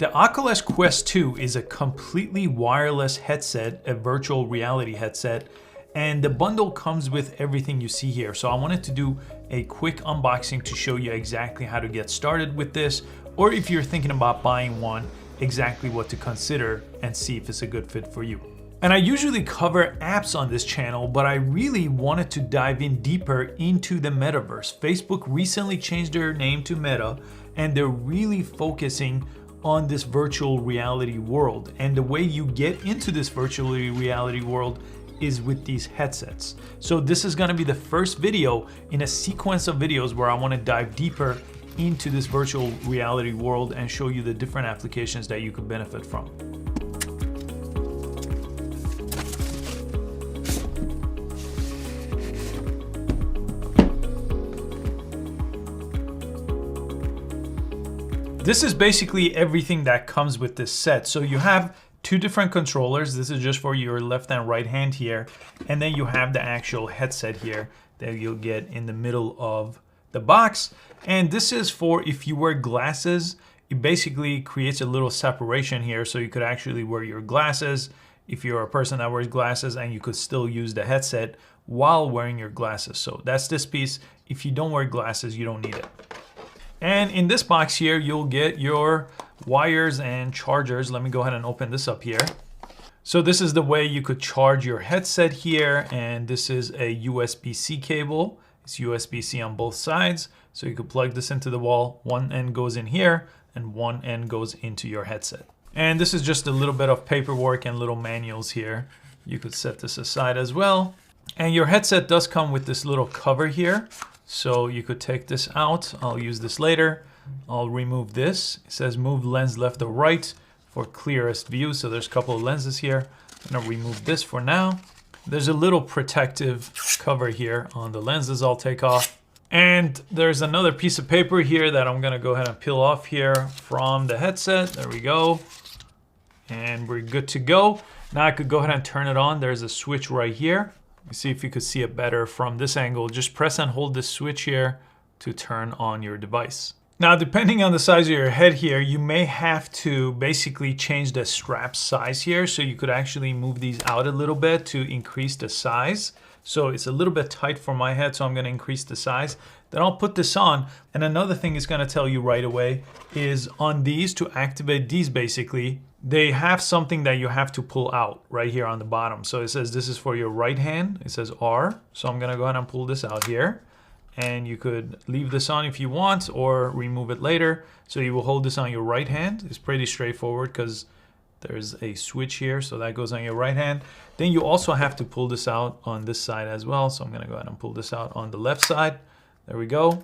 The Oculus Quest 2 is a completely wireless headset, a virtual reality headset, and the bundle comes with everything you see here. So I wanted to do a quick unboxing to show you exactly how to get started with this, or if you're thinking about buying one, exactly what to consider and see if it's a good fit for you. And I usually cover apps on this channel, but I really wanted to dive in deeper into the metaverse. Facebook recently changed their name to Meta, and they're really focusing on this virtual reality world. And the way you get into this virtual reality world is with these headsets. So this is gonna be the first video in a sequence of videos where I wanna dive deeper into this virtual reality world and show you the different applications that you could benefit from. This is basically everything that comes with this set. So you have two different controllers. This is just for your left and right hand here. And then you have the actual headset here that you'll get in the middle of the box. And this is for if you wear glasses, it basically creates a little separation here. So you could actually wear your glasses if you're a person that wears glasses, and you could still use the headset while wearing your glasses. So that's this piece. If you don't wear glasses, you don't need it. And in this box here, you'll get your wires and chargers. Let me go ahead and open this up here. So this is the way you could charge your headset here. And this is a USB-C cable. It's USB-C on both sides. So you could plug this into the wall. One end goes in here and one end goes into your headset. And this is just a little bit of paperwork and little manuals here. You could set this aside as well. And your headset does come with this little cover here. So you could take this out. I'll use this later. I'll remove this. It says move lens left or right for clearest view. So there's a couple of lenses here. I'm gonna remove this for now. There's a little protective cover here on the lenses I'll take off. And there's another piece of paper here that I'm gonna go ahead and peel off here from the headset. There we go. And we're good to go. Now I could go ahead and turn it on. There's a switch right here. Let me see if you could see it better from this angle. Just press and hold this switch here to turn on your device. Now, depending on the size of your head here, you may have to basically change the strap size here. So you could actually move these out a little bit to increase the size. So it's a little bit tight for my head, so I'm gonna increase the size. Then I'll put this on. And another thing it's gonna tell you right away is on these, to activate these basically, they have something that you have to pull out right here on the bottom. So it says this is for your right hand. It says R. So I'm gonna go ahead and pull this out here. And you could leave this on if you want or remove it later. So you will hold this on your right hand. It's pretty straightforward because there's a switch here. So that goes on your right hand. Then you also have to pull this out on this side as well. So I'm gonna go ahead and pull this out on the left side. There we go.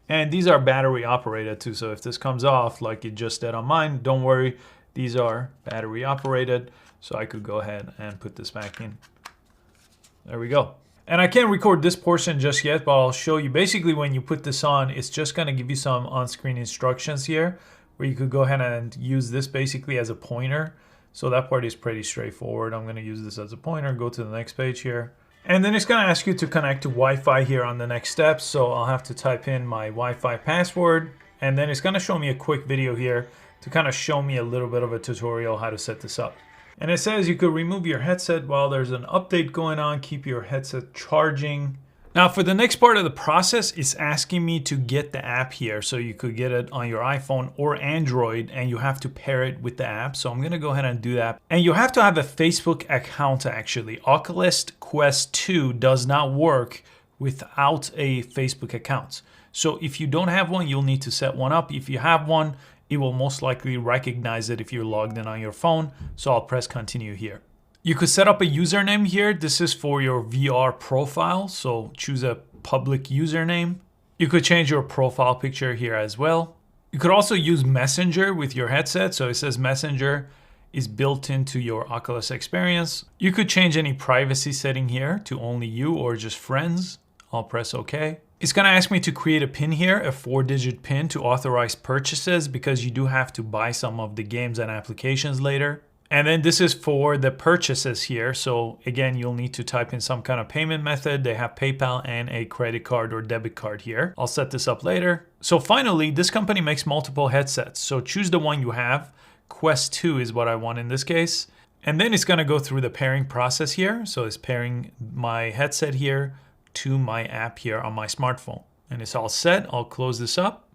And these are battery operated too. So if this comes off like it just did on mine, don't worry. These are battery operated. So I could go ahead and put this back in. There we go. And I can't record this portion just yet, but I'll show you. Basically, when you put this on, it's just gonna give you some on-screen instructions here where you could go ahead and use this basically as a pointer. So that part is pretty straightforward. I'm gonna use this as a pointer, go to the next page here. And then it's gonna ask you to connect to Wi-Fi here on the next step. So I'll have to type in my Wi-Fi password, and then it's gonna show me a quick video here to kind of show me a little bit of a tutorial how to set this up. And it says you could remove your headset while there's an update going on, keep your headset charging. Now for the next part of the process, it's asking me to get the app here. So you could get it on your iPhone or Android, and you have to pair it with the app. So I'm gonna go ahead and do that. And you have to have a Facebook account actually. Oculus Quest 2 does not work without a Facebook account. So if you don't have one, you'll need to set one up. If you have one, it will most likely recognize it if you're logged in on your phone. So I'll press continue here. You could set up a username here. This is for your VR profile. So choose a public username. You could change your profile picture here as well. You could also use Messenger with your headset. So it says Messenger is built into your Oculus experience. You could change any privacy setting here to only you or just friends. I'll press OK. It's gonna ask me to create a PIN here, a 4-digit PIN to authorize purchases, because you do have to buy some of the games and applications later. And then this is for the purchases here. So again, you'll need to type in some kind of payment method. They have PayPal and a credit card or debit card here. I'll set this up later. So finally, this company makes multiple headsets. So choose the one you have. Quest 2 is what I want in this case. And then it's gonna go through the pairing process here. So it's pairing my headset here to my app here on my smartphone. And it's all set. I'll close this up.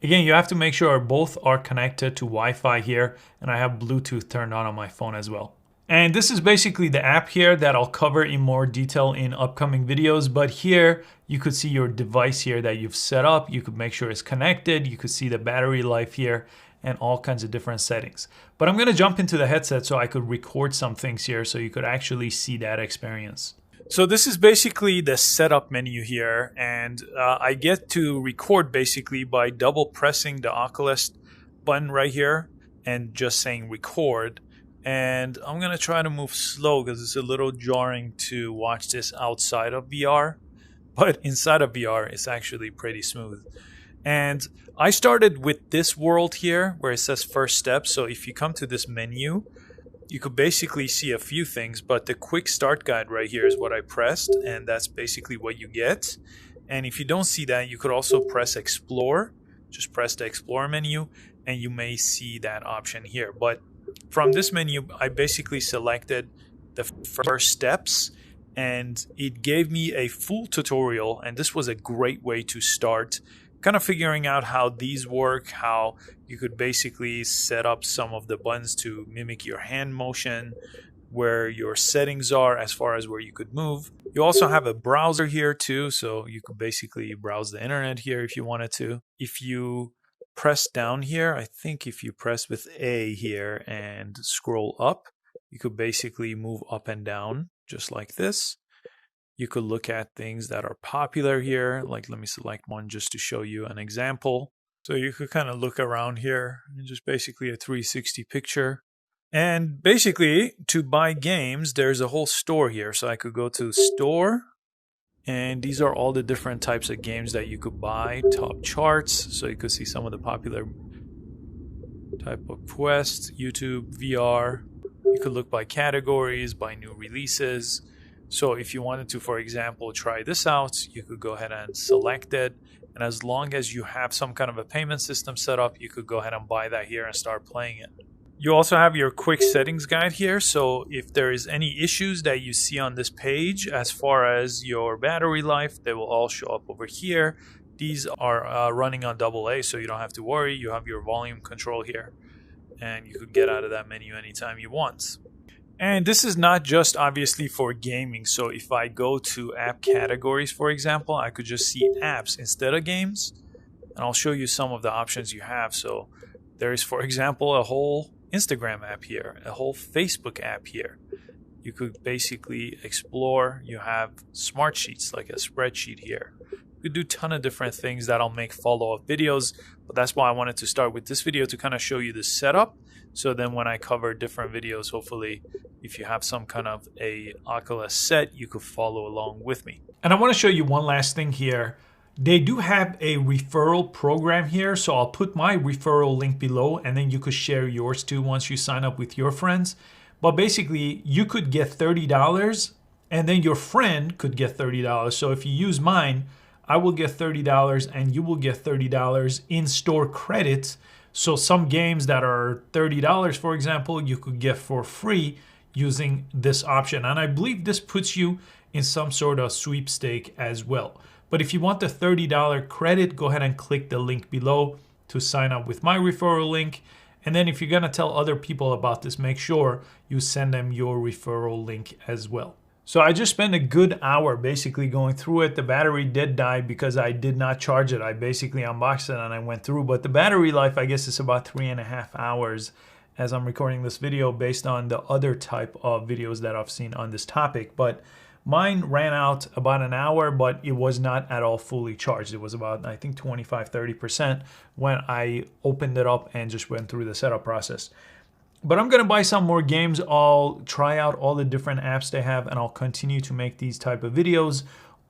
Again, you have to make sure both are connected to Wi-Fi here, and I have Bluetooth turned on my phone as well. And this is basically the app here that I'll cover in more detail in upcoming videos, but here you could see your device here that you've set up. You could make sure it's connected. You could see the battery life here and all kinds of different settings. But I'm gonna jump into the headset so I could record some things here so you could actually see that experience. So this is basically the setup menu here, and I get to record basically by double pressing the Oculus button right here and just saying record. And I'm gonna try to move slow because it's a little jarring to watch this outside of VR, but inside of VR it's actually pretty smooth. And I started with this world here where it says first step. So if you come to this menu, you could basically see a few things, but the quick start guide right here is what I pressed, and that's basically what you get. And if you don't see that, you could also press explore. Just press the explore menu and you may see that option here. But from this menu, I basically selected the first steps and it gave me a full tutorial, and this was a great way to start kind of figuring out how these work, how you could basically set up some of the buttons to mimic your hand motion, where your settings are as far as where you could move. You also have a browser here too, so you could basically browse the internet here if you wanted to. If you press down here, I think if you press with A here and scroll up, you could basically move up and down just like this. You could look at things that are popular here. Like, let me select one just to show you an example. So you could kind of look around here and just basically a 360 picture. And basically to buy games, there's a whole store here. So I could go to store, and these are all the different types of games that you could buy, top charts. So you could see some of the popular type of Quest, YouTube, VR. You could look by categories, by new releases. So if you wanted to, for example, try this out, you could go ahead and select it. And as long as you have some kind of a payment system set up, you could go ahead and buy that here and start playing it. You also have your quick settings guide here. So if there is any issues that you see on this page, as far as your battery life, they will all show up over here. These are running on AA, so you don't have to worry. You have your volume control here, and you could get out of that menu anytime you want. And this is not just obviously for gaming. So if I go to app categories, for example, I could just see apps instead of games. And I'll show you some of the options you have. So there is, for example, a whole Instagram app here, a whole Facebook app here. You could basically explore. You have smart sheets, like a spreadsheet here. You could do a ton of different things that'll make follow-up videos. But that's why I wanted to start with this video, to kind of show you the setup. So then when I cover different videos, hopefully if you have some kind of a Oculus set, you could follow along with me. And I want to show you one last thing here. They do have a referral program here. So I'll put my referral link below, and then you could share yours too once you sign up with your friends. But basically you could get $30 and then your friend could get $30. So if you use mine, I will get $30 and you will get $30 in store credits. So some games that are $30, for example, you could get for free using this option. And I believe this puts you in some sort of sweepstake as well. But if you want the $30 credit, go ahead and click the link below to sign up with my referral link. And then if you're gonna tell other people about this, make sure you send them your referral link as well. So I just spent a good hour basically going through it. The battery did die because I did not charge it. I basically unboxed it and I went through, but the battery life, I guess, is about 3.5 hours as I'm recording this video based on the other type of videos that I've seen on this topic. But mine ran out about an hour, but it was not at all fully charged. It was about, I think, 25-30% when I opened it up and just went through the setup process. But I'm gonna buy some more games. I'll try out all the different apps they have, and I'll continue to make these type of videos.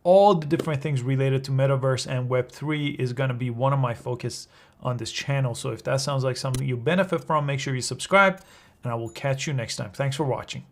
All the different things related to Metaverse and Web3 is gonna be one of my focus on this channel. So if that sounds like something you benefit from, make sure you subscribe and I will catch you next time. Thanks for watching.